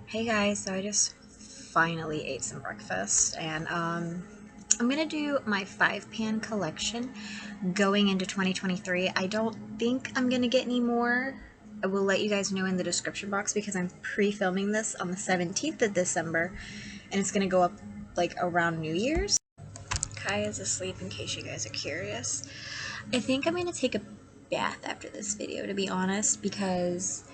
Hey guys, so I just finally ate some breakfast and I'm gonna do my 5-pan collection going into 2023. I don't think I'm gonna get any more. I will let you guys know in the description box because I'm pre-filming this on the 17th of December and it's gonna go up like around New Year's. Kai is asleep in case you guys are curious. I think I'm gonna take a bath after this video, to be honest, because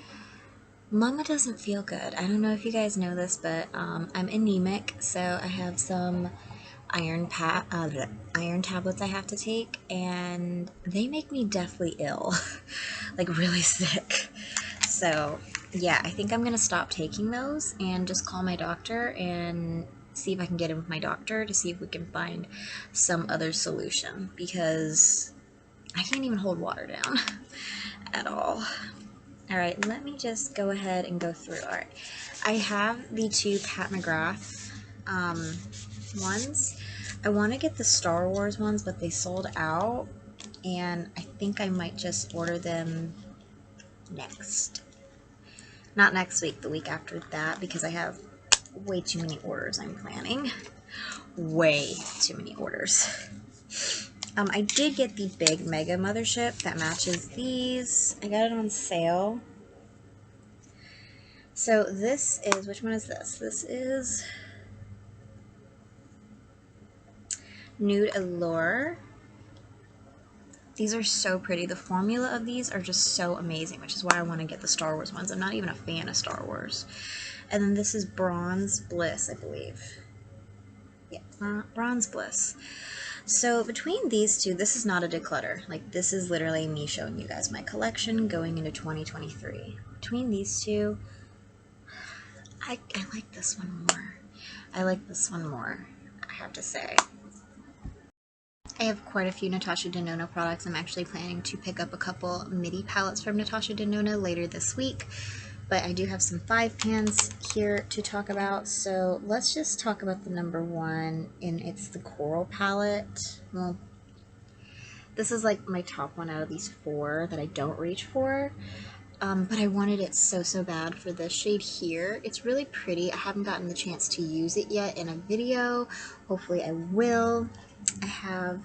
Mama doesn't feel good. I don't know if you guys know this, but I'm anemic, so I have some iron tablets I have to take, and they make me deathly ill, like really sick. So yeah, I think I'm gonna stop taking those and just call my doctor and see if I can get in with my doctor to see if we can find some other solution because I can't even hold water down at all. Alright, let me just go ahead and go through. Alright, I have the two Pat McGrath ones. I want to get the Star Wars ones, but they sold out, and I think I might just order them next. Not next week, the week after that, because I have way too many orders I'm planning. Way too many orders. I did get the big Mega Mothership that matches these. I got it on sale. So this is, which one is this? This is Nude Allure. These are so pretty. The formula of these are just so amazing, which is why I want to get the Star Wars ones. I'm not even a fan of Star Wars. And then this is Bronze Bliss, I believe. Yeah, Bronze Bliss. So between these two, this is not a declutter. Like, this is literally me showing you guys my collection going into 2023. Between these two, I like this one more. I like this one more, I have to say. I have quite a few Natasha Denona products. I'm actually planning to pick up a couple midi palettes from Natasha Denona later this week, but I do have some 5-pans here to talk about. So let's just talk about the number one, and it's the Coral palette. Well, this is like my top one out of these 4 that I don't reach for. But I wanted it so bad for this shade here. It's really pretty. I haven't gotten the chance to use it yet in a video. Hopefully I will. I have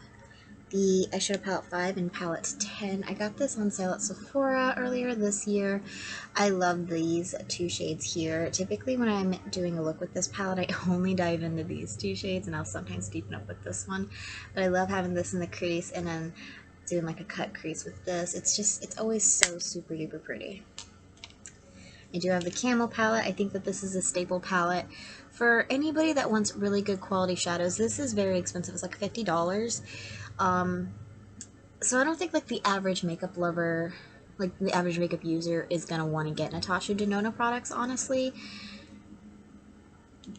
the eyeshadow palette 5 and palette 10. I got this on sale at Sephora earlier this year. I love these 2 shades here. Typically when I'm doing a look with this palette, I only dive into these 2 shades, and I'll sometimes deepen up with this one. But I love having this in the crease and then doing like a cut crease with this. It's always so super duper pretty. I do have the Camel palette. I think that this is a staple palette for anybody that wants really good quality shadows. This is very expensive. It's like $50. So I don't think like the average makeup lover, like the average makeup user, is gonna want to get Natasha Denona products, honestly.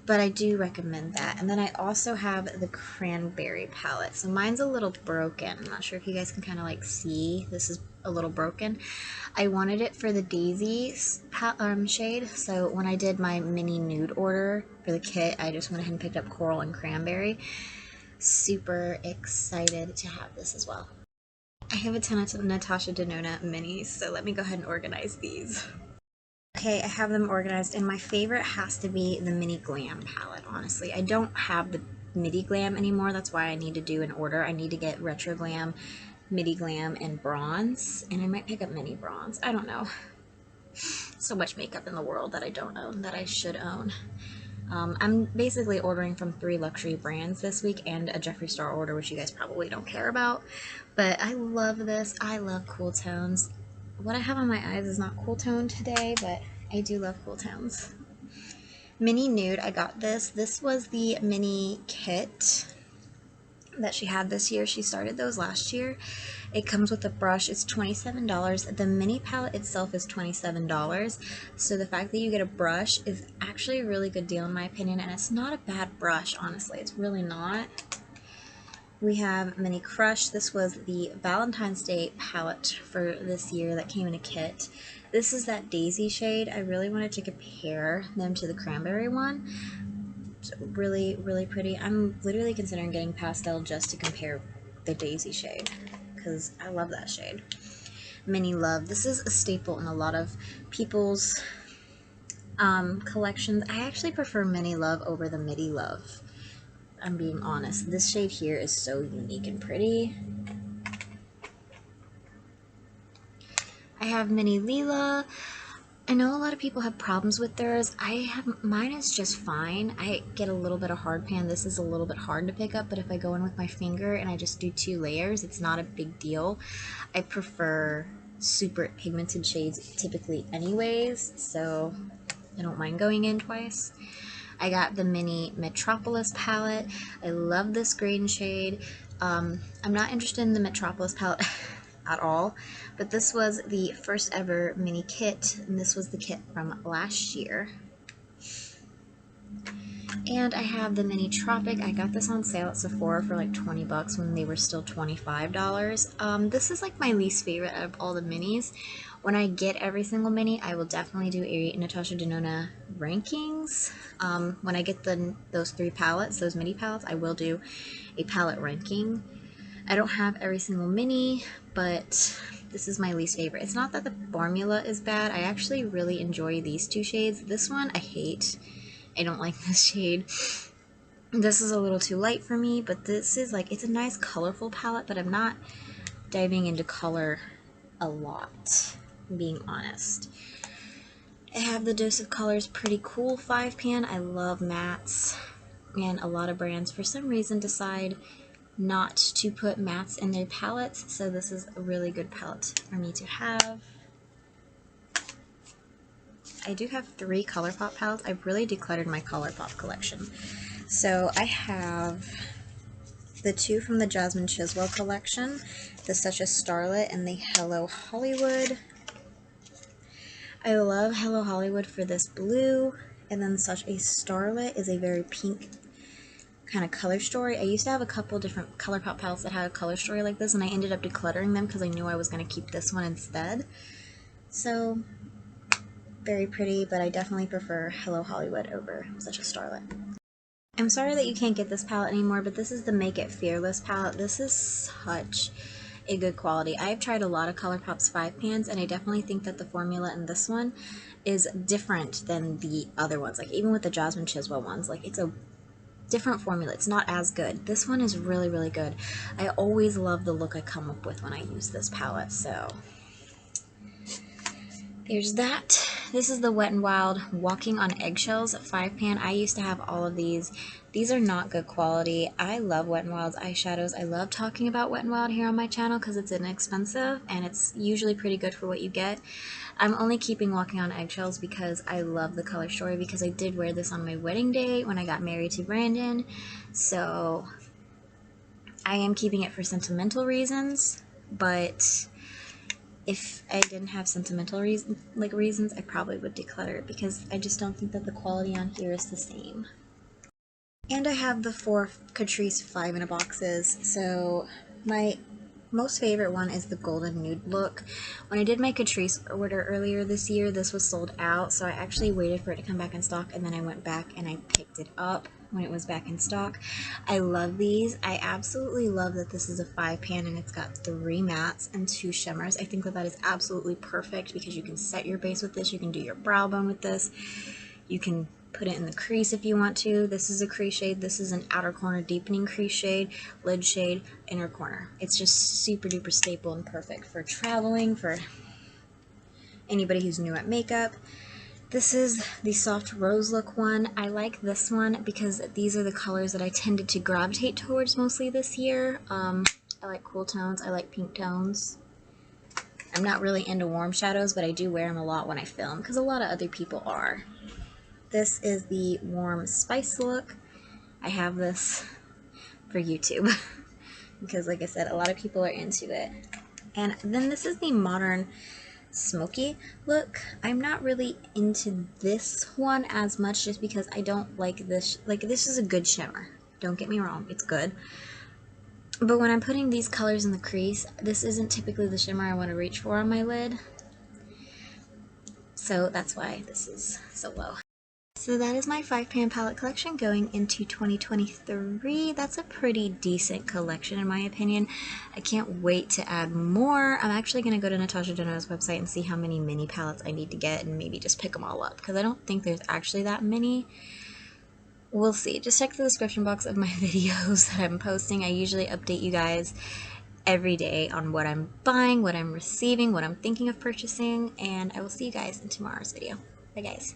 But I do recommend that. And then I also have the Cranberry palette. So mine's a little broken. I'm not sure if you guys can kind of like see. This is a little broken. I wanted it for the Daisy shade. So when I did my mini nude order for the kit, I just went ahead and picked up Coral and Cranberry. Super excited to have this as well. I have a ton of Natasha Denona minis, so let me go ahead and organize these. Okay, I have them organized, and my favorite has to be the Mini Glam palette, honestly. I don't have the Midi Glam anymore, that's why I need to do an order. I need to get Retro Glam, Midi Glam, and Bronze, and I might pick up Mini Bronze. I don't know. So much makeup in the world that I don't own, that I should own. I'm basically ordering from 3 luxury brands this week and a Jeffree Star order, which you guys probably don't care about. But I love this. I love cool tones. What I have on my eyes is not cool tone today, but I do love cool tones. Mini Nude, I got this. This was the mini kit that she had this year. She started those last year. It comes with a brush. It's $27. The mini palette itself is $27. So the fact that you get a brush is actually a really good deal in my opinion, and it's not a bad brush, honestly. It's really not. We have Mini Crush. This was the Valentine's Day palette for this year that came in a kit. This is that Daisy shade. I really wanted to compare them to the Cranberry one. It's really, really pretty. I'm literally considering getting Pastel just to compare the Daisy shade, because I love that shade. Mini Love. This is a staple in a lot of people's collections. I actually prefer Mini Love over the Midi Love. I'm being honest. This shade here is so unique and pretty. I have Mini Lila. I know a lot of people have problems with theirs. Mine is just fine. I get a little bit of hard pan. This is a little bit hard to pick up, but if I go in with my finger and I just do 2 layers, it's not a big deal. I prefer super pigmented shades typically anyways, so I don't mind going in twice. I got the mini Metropolis palette. I love this green shade. I'm not interested in the Metropolis palette at all, but this was the first ever mini kit, and this was the kit from last year. And I have the mini Tropic. I got this on sale at Sephora for like 20 bucks when they were still $25. This is like my least favorite out of all the minis. When I get every single mini, I will definitely do a Natasha Denona rankings. When I get those 3 palettes, those mini palettes, I will do a palette ranking. I don't have every single mini, but this is my least favorite. It's not that the formula is bad. I actually really enjoy these 2 shades. This one I hate. I don't like this shade. This is a little too light for me, but this is like, it's a nice colorful palette, but I'm not diving into color a lot, being honest. I have the Dose of Colors Pretty Cool 5 pan. I love mattes, and a lot of brands for some reason decide not to put mattes in their palettes, so this is a really good palette for me to have. I do have 3 ColourPop palettes. I've really decluttered my ColourPop collection. So I have the 2 from the Jasmine Chiswell collection, the Such a Starlet and the Hello Hollywood. I love Hello Hollywood for this blue, and then Such a Starlet is a very pink kind of color story. I used to have a couple different ColourPop palettes that had a color story like this, and I ended up decluttering them because I knew I was going to keep this one instead. So, very pretty, but I definitely prefer Hello Hollywood over Such a Starlet. I'm sorry that you can't get this palette anymore, but this is the Make It Fearless palette. This is such a good quality. I've tried a lot of ColourPop's 5 pans, and I definitely think that the formula in this one is different than the other ones. Like, even with the Jasmine Chiswell ones, like, it's a different formula. It's not as good. This one is really, really good. I always love the look I come up with when I use this palette, so there's that. This is the Wet n Wild Walking on Eggshells 5 pan. I used to have all of these. These are not good quality. I love Wet n Wild's eyeshadows. I love talking about Wet n Wild here on my channel because it's inexpensive and it's usually pretty good for what you get. I'm only keeping Walking on Eggshells because I love the color story, because I did wear this on my wedding day when I got married to Brandon. So I am keeping it for sentimental reasons, but if I didn't have sentimental reasons, I probably would declutter it because I just don't think that the quality on here is the same. And I have the 4 Catrice 5 in a boxes. So my most favorite one is the golden nude look. When I did my Catrice order earlier this year, this was sold out, so I actually waited for it to come back in stock, and then I went back and I picked it up when it was back in stock. I love these. I absolutely love that this is a 5 pan and it's got 3 mattes and 2 shimmers. I think that that is absolutely perfect because you can set your base with this, you can do your brow bone with this, you can put it in the crease if you want to. This is a crease shade. This is an outer corner deepening crease shade, lid shade, inner corner. It's just super duper staple and perfect for traveling, for anybody who's new at makeup. This is the soft rose look one. I like this one because these are the colors that I tended to gravitate towards mostly this year. I like cool tones. I like pink tones. I'm not really into warm shadows, but I do wear them a lot when I film because a lot of other people are. This is the warm spice look. I have this for YouTube because, like I said, a lot of people are into it. And then this is the modern smoky look. I'm not really into this one as much just because I don't like this. Like, this is a good shimmer. Don't get me wrong, it's good. But when I'm putting these colors in the crease, this isn't typically the shimmer I want to reach for on my lid. So that's why this is so low. So that is my 5-pan palette collection going into 2023. That's a pretty decent collection in my opinion. I can't wait to add more. I'm actually going to go to Natasha Denona's website and see how many mini palettes I need to get and maybe just pick them all up because I don't think there's actually that many. We'll see. Just check the description box of my videos that I'm posting. I usually update you guys every day on what I'm buying, what I'm receiving, what I'm thinking of purchasing, and I will see you guys in tomorrow's video. Bye guys.